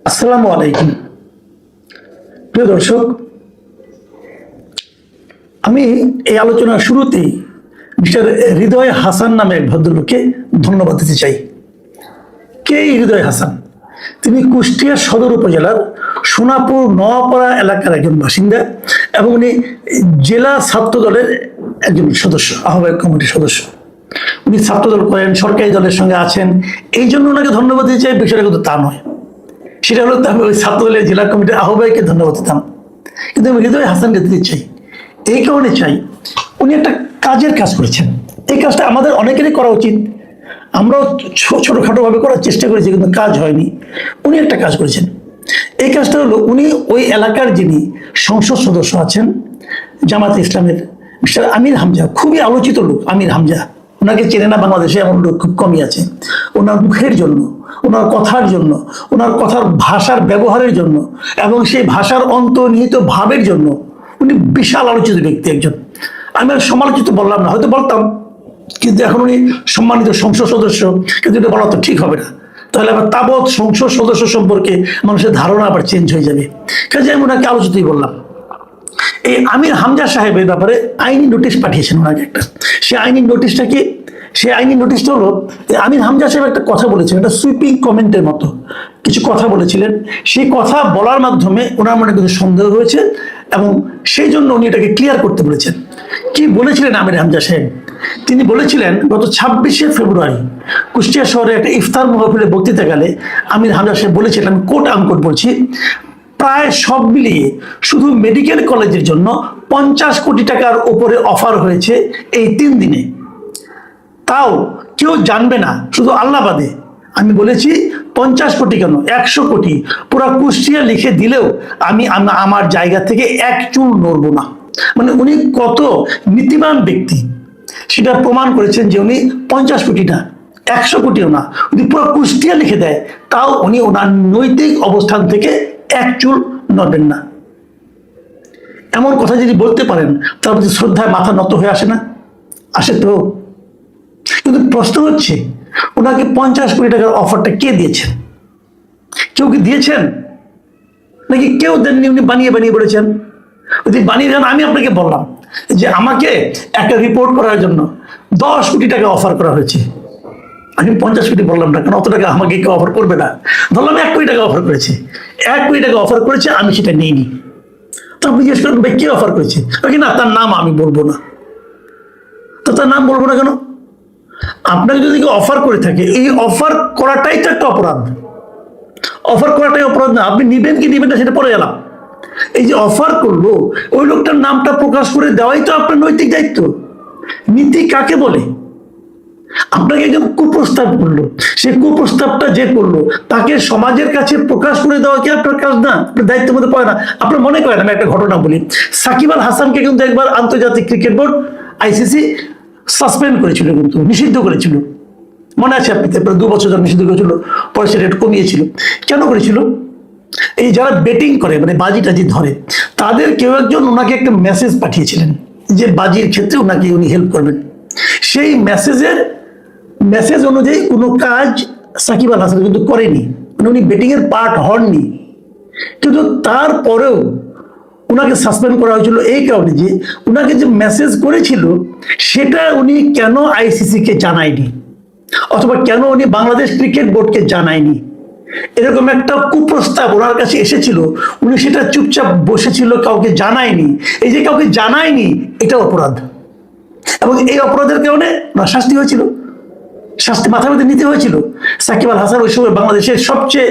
আসসালামু আলাইকুম। প্রিয় দর্শক, আমি এই আলোচনার শুরুতেই মিস্টার হৃদয় হাসান নামে এক ভদ্রলোককে ধন্যবাদ দিতে চাই। কে এই হৃদয় হাসান? তিনি কুষ্টিয়া সদর উপজেলার সোনাপুর নোয়াপাড়া এলাকার একজন বাসিন্দা এবং উনি জেলা ছাত্র দলের একজন সদস্য, আহ্বায়ক কমিটির সদস্য। উনি ছাত্রদল করেন, সরকারি দলের সঙ্গে আছেন, এই জন্য ওনাকে ধন্যবাদ দিতে চাই। বিষয়টা কিন্তু তা নয়। সেটা হলো আমি ওই ছাত্রদলের জেলা কমিটির আহ্বায়ককে ধন্যবাদ দিতাম, কিন্তু আমি হৃদয় হাসানকে দিতে চাই। এই কারণে চাই, উনি একটা কাজের কাজ করেছেন। এই কাজটা আমাদের অনেকেরই করা উচিত। আমরাও ছোটখাটোভাবে করার চেষ্টা করেছি, কিন্তু কাজ হয়নি। উনি একটা কাজ করেছেন। এই কাজটা হলো, উনি ওই এলাকার যিনি সংসদ সদস্য আছেন জামাতে ইসলামের মিস্টার আমির হামজা, খুবই আলোচিত লোক আমির হামজা। ওনাকে চেনে না বাংলাদেশে এমন লোক খুব কমই আছে। ওনার মুখের জন্য, ওনার কথার জন্য, ওনার কথার ভাষার ব্যবহারের জন্য এবং সেই ভাষার অন্তর্নিহিত ভাবের জন্য উনি বিশাল আলোচিত ব্যক্তি একজন। আমি আর সমালোচিত বললাম না, হয়তো বলতাম, কিন্তু এখন উনি সম্মানিত সংসদ সদস্য, কিন্তু এটা বলা তো ঠিক হবে না। তাহলে আবার তাবৎ সংসদ সদস্য সম্পর্কে মানুষের ধারণা আবার চেঞ্জ হয়ে যাবে। কাজে আমি ওনাকে আলোচিতই বললাম। এই আমির হামজা সাহেবের ব্যাপারে আইনি নোটিশ পাঠিয়েছেন ওনাকে একটা। সেই আইনি নোটিশটা কি? সেই আইনি নোটিশটা হলো, আমির হামজা সাহেব একটা কথা বলেছিলেন, একটা সুইপিং কমেন্টের মতো কিছু কথা বলেছিলেন। সেই কথা বলার মাধ্যমে ওনার মনে কিছু সন্দেহ হয়েছে এবং সেই জন্য উনি এটাকে ক্লিয়ার করতে বলেছেন। কি বলেছিলেন আমির হামজা সাহেব? তিনি বলেছিলেন, গত 26শে ফেব্রুয়ারি কুষ্টিয়া শহরে একটা ইফতার মাহফিলে বক্তৃতাকালে আমির হামজা সাহেব বলেছিলেন, আমি কোট আনকোট বলছি, প্রায় সব মিলিয়ে শুধু মেডিকেল কলেজের জন্য 50 কোটি টাকার উপরে অফার হয়েছে এই 3 দিনে। তাও কেউ জানবে না, শুধু আল্লাহ বাদে। আমি বলেছি 50 কোটি কেন, 100 কোটি পুরো কুষ্টিয়া লিখে দিলেও আমি আমার জায়গা থেকে এক চুল নড়ব না। মানে উনি কত নীতিবান ব্যক্তি সেটা প্রমাণ করেছেন যে উনি 50 কোটি না, 100 কোটিও না, যদি পুরো কুষ্টিয়া লিখে দেয় তাও উনি ওনার নৈতিক অবস্থান থেকে এক চুল নড়বেন না। এমন কথা যদি বলতে পারেন, তার প্রতি শ্রদ্ধায় মাথা নত হয়ে আসে না? আসে তো। কিন্তু প্রশ্ন হচ্ছে, ওনাকে 50 কোটি টাকার অফারটা কে দিয়েছেন? কেউ কি দিয়েছেন নাকি কেউ দেননি? উনি বানিয়ে বানিয়ে বলেছেন। যদি বানিয়ে দেন, আমি আপনাকে বললাম যে আমাকে একটা রিপোর্ট করার জন্য 10 কোটি টাকা অফার করা হয়েছে। আমি 50 কোটি বললাম না, কারণ অত টাকা আমাকে কেউ অফার করবে না। ধরলাম 1 কোটি টাকা অফার করেছে, 1 কোটি টাকা অফার করেছে, আমি সেটা নিইনি। তো আপনি জিজ্ঞেস করেন, ভাই কে অফার করেছে? না, তার নাম আমি বলবো না। তো তার নাম বলবো না কেন? আপনাকে যদি কেউ অফার করে থাকে, এই অফার করাটাই তো একটা অপরাধ। অফার করাটাই অপরাধ না? আপনি নিবেন কি নিবেন না সেটা পরে এলাম। এই যে অফার করলো, ওই লোকটার নামটা প্রকাশ করে দেওয়াই তো আপনার নৈতিক দায়িত্ব। নীতি কাকে বলে? আপনাকে একজন কুপ্রস্তাব করলো, সেই কুপ্রস্তাবটা যে করলো তাকে সমাজের কাছে প্রকাশ করে দেওয়া কি আপনার কাজ না? আপনার দায়িত্বের মধ্যে পড়ে না? আপনার মনে করেন, আমি একটা ঘটনা বলি। সাকিব আল হাসানকে কিন্তু একবার আন্তর্জাতিক ক্রিকেট বোর্ড আইসিসি সাসপেন্ড করেছিল, কিন্তু নিষিদ্ধ করেছিল। মনে আছে আপনি? 2 বছর ধরে নিষিদ্ধ করেছিল, পরে সেটা একটু কমিয়েছিল। কেন করেছিল? এই যারা বেটিং করে, মানে বাজি টাজি ধরে, তাদের কেউ একজন ওনাকে একটা মেসেজ পাঠিয়েছিলেন যে বাজির ক্ষেত্রে ওনাকে উনি হেল্প করবেন। সেই মেসেজ অনুযায়ী কোনো কাজ সাকিব আল হাসান কিন্তু করেনি, মানে উনি বেটিং এর পার্ট হননি। কিন্তু তারপরেও ওনাকে সাসপেন্ড করা হয়েছিল এই কারণে যে ওনাকে যে মেসেজ করেছিল সেটা উনি কেন আইসিসি কে জানায়নি, অথবা কেন উনি বাংলাদেশ ক্রিকেট বোর্ডকে জানায়নি। এরকম একটা কুপ্রস্তাব ওনার কাছে এসেছিল, উনি সেটা চুপচাপ বসেছিল, কাউকে জানায়নি। এই যে কাউকে জানায়নি, এটা অপরাধ। এবং এই অপরাধের কারণে শাস্তি হয়েছিল, শাস্তি মাথা ব্যথা নিতে হয়েছিল। সাকিব আল হাসান ওই সময় বাংলাদেশের সবচেয়ে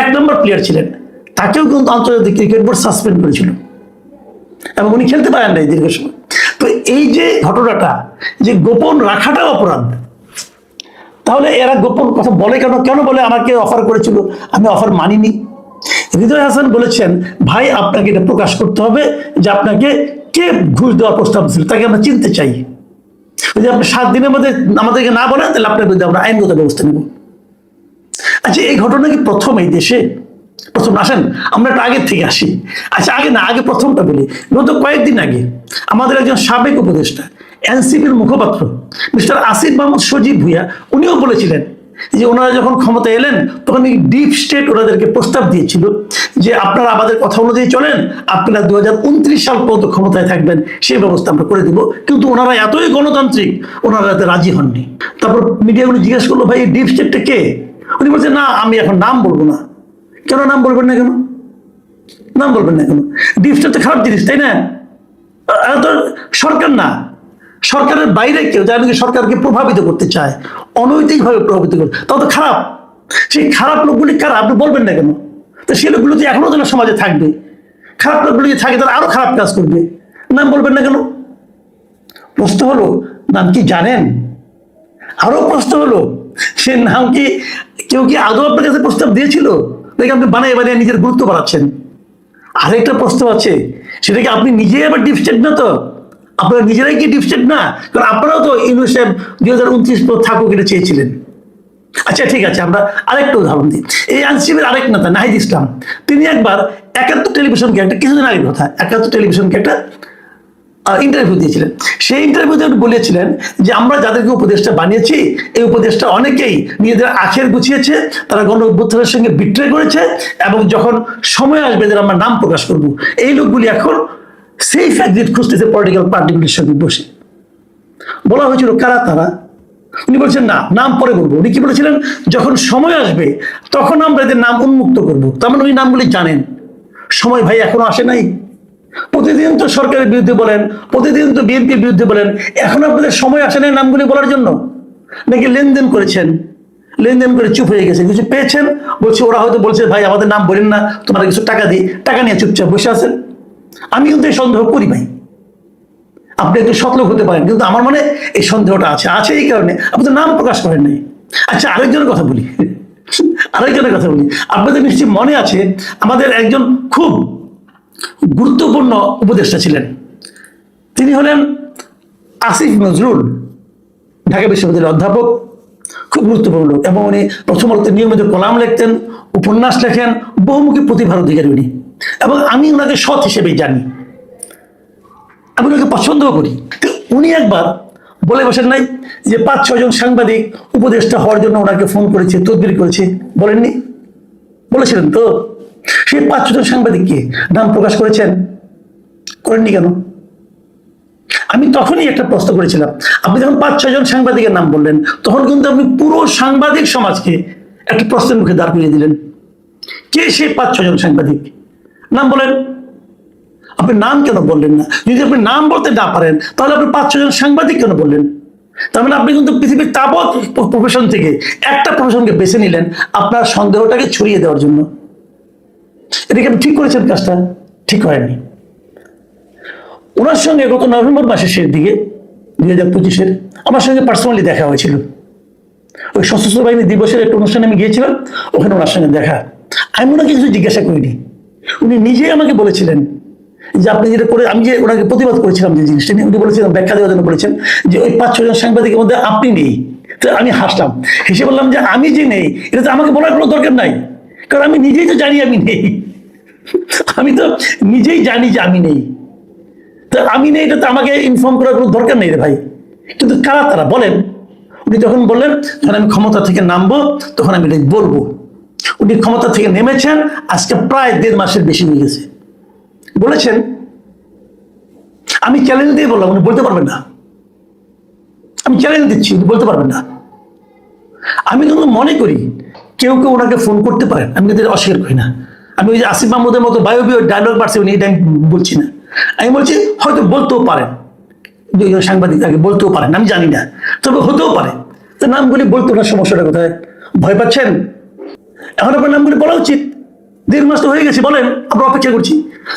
1 নম্বর প্লেয়ার ছিলেন, তাকেও কিন্তু আন্তর্জাতিক ক্রিকেট বোর্ড সাসপেন্ড করেছিল এবং উনি খেলতে পারেন না এই দীর্ঘ সময়। তো এই যে ঘটনাটা, যে গোপন রাখাটা অপরাধ, তাহলে এরা গোপন কথা বলে কেন? কেন বলে আমাকে অফার করেছিল, আমি অফার মানিনি? হৃদয় হাসান বলেছেন, ভাই আপনাকে এটা প্রকাশ করতে হবে যে আপনাকে কে ঘুষ দেওয়ার প্রস্তাব ছিল, তাকে আমরা চিনতে চাই। যদি আপনি 7 দিনের মধ্যে আমাদেরকে না বলেন, তাহলে আপনার বিরুদ্ধে আমরা আইনগত ব্যবস্থা নেব। আচ্ছা, এই ঘটনা কি প্রথম এই দেশে? প্রথম? আসেন আমরা একটু আগের থেকে আসি। আচ্ছা, আগে প্রথমটা বলি। গত কয়েকদিন আগে আমাদের একজন সাবেক উপদেষ্টা, এনসিপির মুখপাত্র মিস্টার আসিফ মাহমুদ সজীব ভুইয়া, উনিও বলেছিলেন যে ওনারা যখন ক্ষমতা এলেন তখন ডিপ স্টেট ওনাদেরকে প্রস্তাব দিয়েছিল যে আপনারা আমাদের কথা অনুযায়ী চলেন, আপনারা 2029 সাল পর্যন্ত ক্ষমতায় থাকবেন, সেই ব্যবস্থা আমরা করে দিব। কিন্তু ওনারা এতই গণতান্ত্রিক, ওনারা এতে রাজি হননি। তারপর মিডিয়াগুলো জিজ্ঞেস করলো, ভাই এই ডিপ স্টেটটা কে? উনি বলছেন, না আমি এখন নাম বলবো না। কেন নাম বলবেন না? কেন নাম বলবেন না কেন? ডিপ স্টেট তো খারাপ জিনিস, তাই না? তো সরকার না, সরকারের বাইরে কেউ যারা নাকি সরকারকে প্রভাবিত করতে চায়, অনৈতিকভাবে প্রভাবিত করে, তাও তো খারাপ। সেই খারাপ লোকগুলি কারা আপনি বলবেন না কেন? তো সেই লোকগুলো যে এখনো যেন সমাজে থাকবে, খারাপ লোকগুলো যে থাকে তারা আরো খারাপ কাজ করবে, নাম বলবেন না কেন? প্রশ্ন হলো, নাম কি জানেন? আরো প্রশ্ন হলো, সে নাম কি কেউ কি আদৌ আপনার কাছে প্রস্তাব দিয়েছিল? দেখে আপনি বানিয়ে বানিয়ে নিজের গুরুত্ব বাড়াচ্ছেন। আরেকটা প্রশ্ন আছে, সেটা কি আপনি নিজেই আবার ডিপ স্টেট না? তো আপনারা নিজেরাই কি ডিপ স্টেট না? কারণ আপনারাও তো ইউনূস সাহেব 2029 থাকুক এটা চেয়েছিলেন। আচ্ছা ঠিক আছে, আমরা আরেকটা উদাহরণ দিই। এই আইনজীবীর আরেক নেতা নাহিদ ইসলাম, তিনি একবার একাত্তর টেলিভিশনকে একটা, কিছুদিন আগের কথা, একাত্তর টেলিভিশনকে একটা ইন্টারভিউ দিয়েছিলেন। সেই ইন্টারভিউতে বলেছিলেন যে আমরা যাদেরকে উপদেষ্টা বানিয়েছি, এই উপদেষ্টা অনেকেই নিজেদের আখের গুছিয়েছে, তারা গণ অভ্যুত্থানের সঙ্গে বিট্রে করেছে, এবং যখন সময় আসবে যে আমরা নাম প্রকাশ করব, এই লোকগুলি এখন সেফ এক্সিট খুঁজতেছে পলিটিক্যাল পার্টিগুলির সঙ্গে বসে। বলা হয়েছিল কারা তারা? উনি বলছেন না, নাম পরে বলবো। উনি কি বলেছিলেন, যখন সময় আসবে তখন আমরা এদের নাম উন্মুক্ত করবো। তার মানে উনি নামগুলি জানেন। সময় ভাই এখনো আসে নাই। প্রতিদিন তো সরকারের বিরুদ্ধে বলেন, প্রতিদিন তো বিএনপির বিরুদ্ধে বলেন, এখন আপনাদের সময় আসে নাই নামগুলি বলার জন্য? নাকি লেনদেন করেছেন, লেনদেন করে চুপ হয়ে গেছে, কিছু পেয়েছেন, বলছে ওরা হয়তো বলছে ভাই আমাদের নাম বলেন না, তোমার কিছু টাকা দিই, টাকা নিয়ে চুপচাপ বসে আছেন? আমি কিন্তু এই সন্দেহ করি ভাই। আপনি একটু সতর্ক হতে পারেন, কিন্তু আমার মনে এই সন্দেহটা আছে এই কারণে আপনি তো নাম প্রকাশ করেন নাই। আচ্ছা আরেকজনের কথা বলি, আপনাদের নিশ্চয়ই মনে আছে, আমাদের একজন খুব গুরুত্বপূর্ণ উপদেষ্টা ছিলেন, তিনি হলেন আসিফ নজরুল, ঢাকা বিশ্ববিদ্যালয়ের অধ্যাপক, খুব গুরুত্বপূর্ণ লোক। এবং উনি প্রথম আলোতে নিয়মিত কলাম লিখতেন, উপন্যাস লেখেন, বহুমুখী প্রতিভার অধিকারী উনি, এবং আমি ওনাকে সৎ হিসেবেই জানি, আমি ওনাকে পছন্দও করি। তো উনি একবার বলে বসেন নাই যে 5-6 জন সাংবাদিক উপদেষ্টা হওয়ার জন্য ওনাকে ফোন করেছে, তদবির করেছে, বলেননি? বলেছিলেন তো। সেই 5-6 জন সাংবাদিককে নাম প্রকাশ করেছেন? করেননি কেন? আমি তখনই একটা প্রশ্ন করেছিলাম, আপনি যখন 5-6 জন সাংবাদিকের নাম বললেন, তখন কিন্তু আপনি পুরো সাংবাদিক সমাজকে একটা প্রশ্নের মুখে দাঁড় করিয়ে দিলেন। কে সেই 5-6 জন সাংবাদিক? নাম বলেন। আপনি নাম কেন বললেন না? যদি আপনি নাম বলতে না পারেন, তাহলে আপনি 5-6 জন সাংবাদিক কেন বললেন? তার মানে আপনি কিন্তু পৃথিবীর তাবৎ প্রফেশন থেকে একটা প্রফেশনকে বেছে নিলেন আপনার সন্দেহটাকে ছড়িয়ে দেওয়ার জন্য। এটাকে আপনি ঠিক করেছেন? কাজটা ঠিক হয়নি। ওনার সঙ্গে গত নভেম্বর মাসের শেষ দিকে 2025-এর আমার সঙ্গে পার্সোনালি দেখা হয়েছিল। ওই সশস্ত্র বাহিনী দিবসের একটা অনুষ্ঠানে আমি গিয়েছিলাম, ওখানে ওনার সঙ্গে দেখা। আমি ওনাকে কিছু জিজ্ঞাসা করিনি, উনি নিজেই আমাকে বলেছিলেন যে আপনি যেটা করে, আমি যে ওনাকে প্রতিবাদ করেছিলাম যে জিনিসটা নিয়ে, উনি বলেছিলেন, ব্যাখ্যা দেওয়ার জন্য বলেছেন যে ওই 5-6 জন সাংবাদিকের মধ্যে আপনি নেই। তো আমি হাসলাম, হেসে বললাম যে আমি যে নেই এটা তো আমাকে বলার কোনো দরকার নাই, কারণ আমি নিজেই তো জানি আমি নেই। আমি তো নিজেই জানি যে আমি নেই, তো আমি নেই, এটা তো আমাকে ইনফর্ম করার কোনো দরকার নেই রে ভাই। কিন্তু কারা তারা বলেন? উনি তখন বললেন, যখন আমি ক্ষমতা থেকে নামবো তখন আমি এটা বলবো। উনি ক্ষমতা থেকে নেমেছেন আজকে প্রায় 1.5 মাসের বেশি হয়ে গেছে। বলেছেন, আমি চ্যালেঞ্জ দিয়ে বললাম, উনি বলতে পারবেন না। আমি চ্যালেঞ্জ দিচ্ছি, উনি বলতে পারবেন না। আমি কিন্তু মনে করি কেউ কেউ ওনাকে ফোন করতে পারেন, আমি কিন্তু অস্বীকার করি না। আমি ওই যে আসিফ মাহমুদের মতো বায়োবিও ডায়লগ মারছে উনি, এটা আমি বলছি না। আমি বলছি হয়তো বলতেও পারেন, 2 জন সাংবাদিক আগে বলতেও পারেন, আমি জানি না, তবে হতেও পারে। তো নামগুলি বলতে ওনার সমস্যাটা কোথায়? ভয় পাচ্ছেন? এখন আপনার নামগুলি বলা উচিত। 1.5 মাস তো হয়ে গেছে, বলেন, আমরা অপেক্ষা করছি।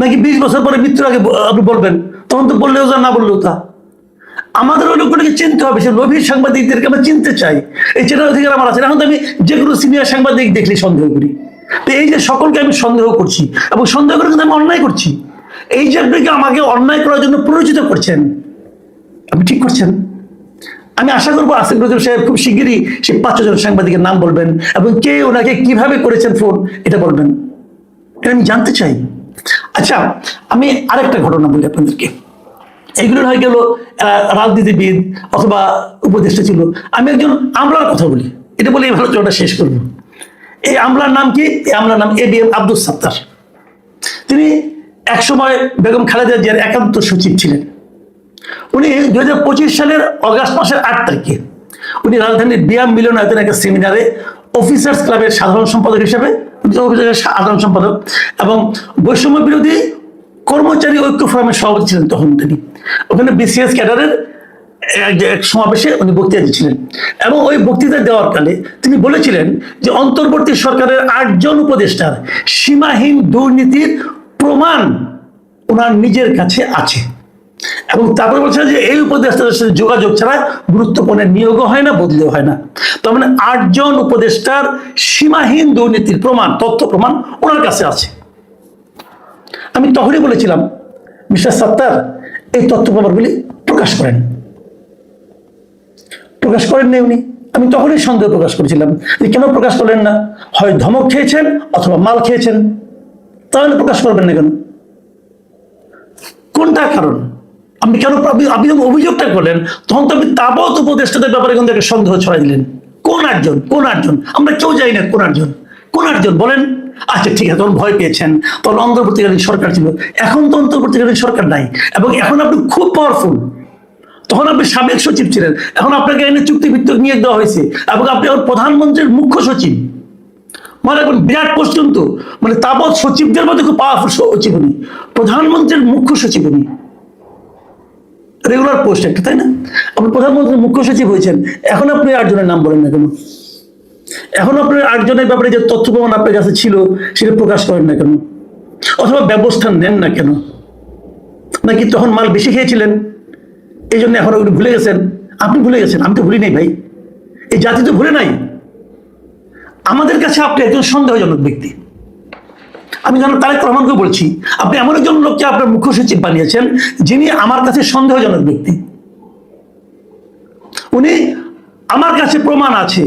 নাকি 20 বছর পরে মৃত্যুর আগে আপনি বলবেন? তখন তো বললেও যা, না বললেও তা। আমাদের ওই লোকগুলোকে চিনতে হবে, সে লোভী সাংবাদিকদেরকে আমরা চিনতে চাই, এই চেনার অধিকার আমার আছে। এখন তো আমি যে কোনো সিনিয়র সাংবাদিক দেখলে সন্দেহ করি। তো এই যে সকলকে আমি সন্দেহ করছি, এবং সন্দেহ করে কিন্তু আমি অন্যায় করছি, এই যে আপনি আমাকে অন্যায় করার জন্য প্ররোচিত করছেন, আপনি ঠিক করছেন। আমি আশা করবো আসিফ নজরুল সাহেব খুব শিগগিরই সেই 5-6 জন সাংবাদিকের নাম বলবেন, এবং কে ওনাকে কিভাবে করেছেন ফোন এটা বলবেন, এটা আমি জানতে চাই। আচ্ছা, আমি আরেকটা ঘটনা বলি আপনাদেরকে। এইগুলো হয়ে গেল রাজনীতিবিদ অথবা উপদেষ্টা ছিল। আমি একজন আমলার কথা বলি, এটা বলে এই আলোচনাটা শেষ করব। এই আমলার নাম কি? এই আমলার নাম ABM আব্দুস সাত্তার। তিনি একসময় বেগম খালেদা জিয়ার একান্ত সচিব ছিলেন। উনি 2025 সালের অগাস্ট মাসের 8 তারিখে উনি রাজধানীর বিয়াম মিলনায়তনে একটা সেমিনারে অফিসার্স ক্লাবের সাধারণ সম্পাদক হিসেবে, সাধারণ সম্পাদক এবং বৈষম্য বিরোধী কর্মচারী ঐক্য ফোরামের সভাপতি ছিলেন তখন তিনি। ওখানে BCS ক্যাডারের এক সমাবেশে উনি বক্তৃতা দিচ্ছিলেন এবং ওই বক্তৃতা দেওয়ার কালে তিনি বলেছিলেন যে অন্তর্বর্তী সরকারের 8 জন উপদেষ্টার সীমাহীন দুর্নীতির প্রমাণ ওনার নিজের কাছে আছে এবং তারপরে বলছেন যে এই উপদেষ্টাদের সাথে যোগাযোগ ছাড়া গুরুত্বপূর্ণ নিয়োগও হয় না, বদলিও হয় না। তার মানে 8 জন উপদেষ্টার সীমাহীন দুর্নীতির প্রমাণ, তথ্য প্রমাণ ওনার কাছে আছে। আমি তখনই বলেছিলাম মিস্টার সাত্তার এই তথ্য প্রমাণগুলি প্রকাশ করেন নেই উনি। আমি তখনই সন্দেহ প্রকাশ করেছিলাম যে কেন প্রকাশ করলেন না? হয় ধমক খেয়েছেন অথবা মাল খেয়েছেন, তাহলে প্রকাশ করবেন না কেন? কোনটা কারণ? আপনি কেন আপনি যখন অভিযোগটা করলেন তখন তো আপনি তাবৎ উপদেষ্টাদের ব্যাপারে কিন্তু একটা সন্দেহ ছড়াই দিলেন। কোন আটজন আমরা কেউ জানি না কোন আটজন বলেন। আচ্ছা ঠিক আছে, তখন ভয় পেয়েছেন, তখন অন্তর্বর্তীকালীন সরকার ছিল, এখন তো অন্তর্বর্তীকালীন সরকার নাই এবং এখন আপনি খুব পাওয়ারফুল। তখন আপনি সাবেক সচিব ছিলেন, এখন আপনাকে এনে চুক্তিভিত্তিক নিয়োগ দেওয়া হয়েছে এবং আপনি এখন প্রধানমন্ত্রীর মুখ্য সচিব। মানে এখন বিরাট পোস্ট, কিন্তু মানে তাবৎ সচিবদের মধ্যে খুব পাওয়ারফুল সচিব উনি, প্রধানমন্ত্রীর মুখ্য সচিব উনি, রেগুলার পোস্ট একটা, তাই না? আপনি প্রধানমন্ত্রীর মুখ্য সচিব হয়েছেন, এখন আপনি 8 জনের নাম বলেন না কেন? এখন আপনার 8 জনের ব্যাপারে যে তথ্য প্রমাণ আপনার কাছে ছিল সেটা প্রকাশ করেন না কেন? অথবা ব্যবস্থা নেন না কেন? নাকি তখন মাল বেশি খেয়েছিলেন এই জন্য এখন ওগুলো ভুলে গেছেন? আপনি ভুলে গেছেন, আমি তো ভুলি নাই ভাই, এই জাতি তো ভুলে নাই। আমাদের কাছে আপনি একজন সন্দেহজনক ব্যক্তি। আমি যেন তারেক রহমানকে বলছি, আপনি এমন একজন লোককে আপনার মুখ্য সচিব বানিয়েছেন যিনি আমার কাছে সন্দেহজনক ব্যক্তি। উনি আমার কাছে প্রমাণ আছে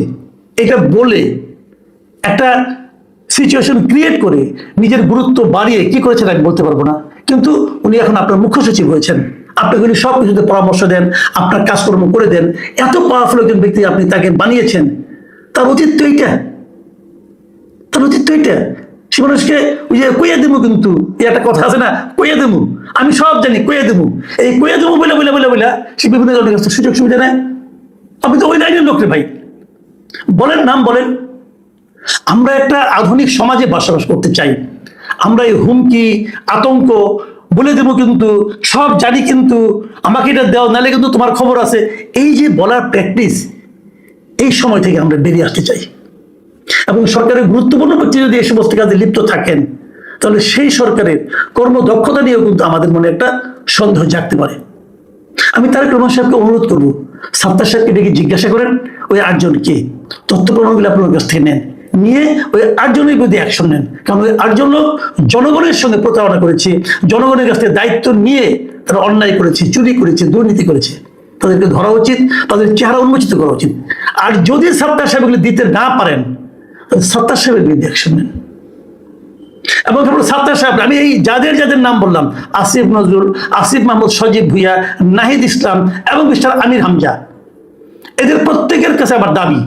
এটা বলে একটা সিচুয়েশন ক্রিয়েট করে নিজের গুরুত্ব বাড়িয়ে কি করেছেন আমি বলতে পারবো না, কিন্তু উনি এখন আপনার মুখ্য সচিব হয়েছেন, আপনাকে উনি সব কিছুতে পরামর্শ দেন, আপনার কাজকর্ম করে দেন। এত পাওয়ারফুল একজন ব্যক্তি আপনি তাকে বানিয়েছেন, তার উচিত তো এইটা, সে মানুষকে ওই যে কইয়া দেবো, কিন্তু একটা কথা আছে না, কইয়া দেবো, আমি সব জানি কইয়া দেবো, এই কইয়া দেবো বলে বলে বলে বলে সে বিভিন্ন ধরনের কাছে সুযোগ সুবিধা নেয়। আপনি তো ওই লাইনের লোক রে ভাই, বলেন নাম বলেন। আমরা একটা আধুনিক সমাজে বসবাস করতে চাই, আমরা এই হুমকি আতঙ্ক বলে দেবো কিন্তু সব জানি, কিন্তু আমাকে এটা দেওয়া নালে কিন্তু তোমার খবর আছে, এই যে বলার প্র্যাকটিস, এই সময় থেকে আমরা বেরিয়ে আসতে চাই। এবং সরকারের গুরুত্বপূর্ণ ব্যক্তি যদি এই সমস্ত কাজে লিপ্ত থাকেন তাহলে সেই সরকারের কর্মদক্ষতা নিয়েও কিন্তু আমাদের মনে একটা সন্দেহ জাগতে পারে। আমি তারেক রহমান সাহেবকে অনুরোধ করবো, সাত্তার সাহেবকে ডেকে জিজ্ঞাসা করেন ওই 8 জনকে, তথ্য প্রমাণগুলো আপনার কাছ থেকে নেন, নিয়ে ওই 8 জনের বিরুদ্ধে অ্যাকশন নেন। কারণ ওই 8 জন লোক জনগণের সঙ্গে প্রতারণা করেছে, জনগণের কাছ থেকে দায়িত্ব নিয়ে তারা অন্যায় করেছে, চুরি করেছে, দুর্নীতি করেছে। তাদেরকে ধরা উচিত, তাদের চেহারা উন্মোচিত করা উচিত। আর যদি সাত্তার সাহেব এগুলো দিতে না পারেন তাহলে সাত্তার সাহেবের বিরুদ্ধে অ্যাকশন নেন। এবং সাত্তার সাহেব, আমি এই যাদের নাম বললাম, আসিফ নজরুল, আসিফ মাহমুদ, সজীব ভুইয়া, নাহিদ ইসলাম এবং মিস্টার আমির হামজা, এদের প্রত্যেকের কাছে আমার দাবি,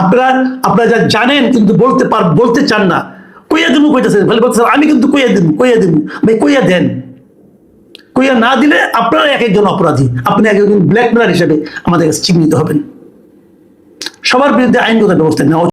আপনারা যা জানেন কিন্তু বলতে চান না, কইয়া দেবো কইতেছেন, বলতেছেন আমি কিন্তু কইয়া দেবো ভাই, কইয়া দেন। কইয়া না দিলে আপনারা এক একজন অপরাধী, আপনি একজন ব্ল্যাকমেলার হিসেবে আমাদের কাছে চিহ্নিত হবেন। সবার বিরুদ্ধে আইনগত ব্যবস্থা নেওয়া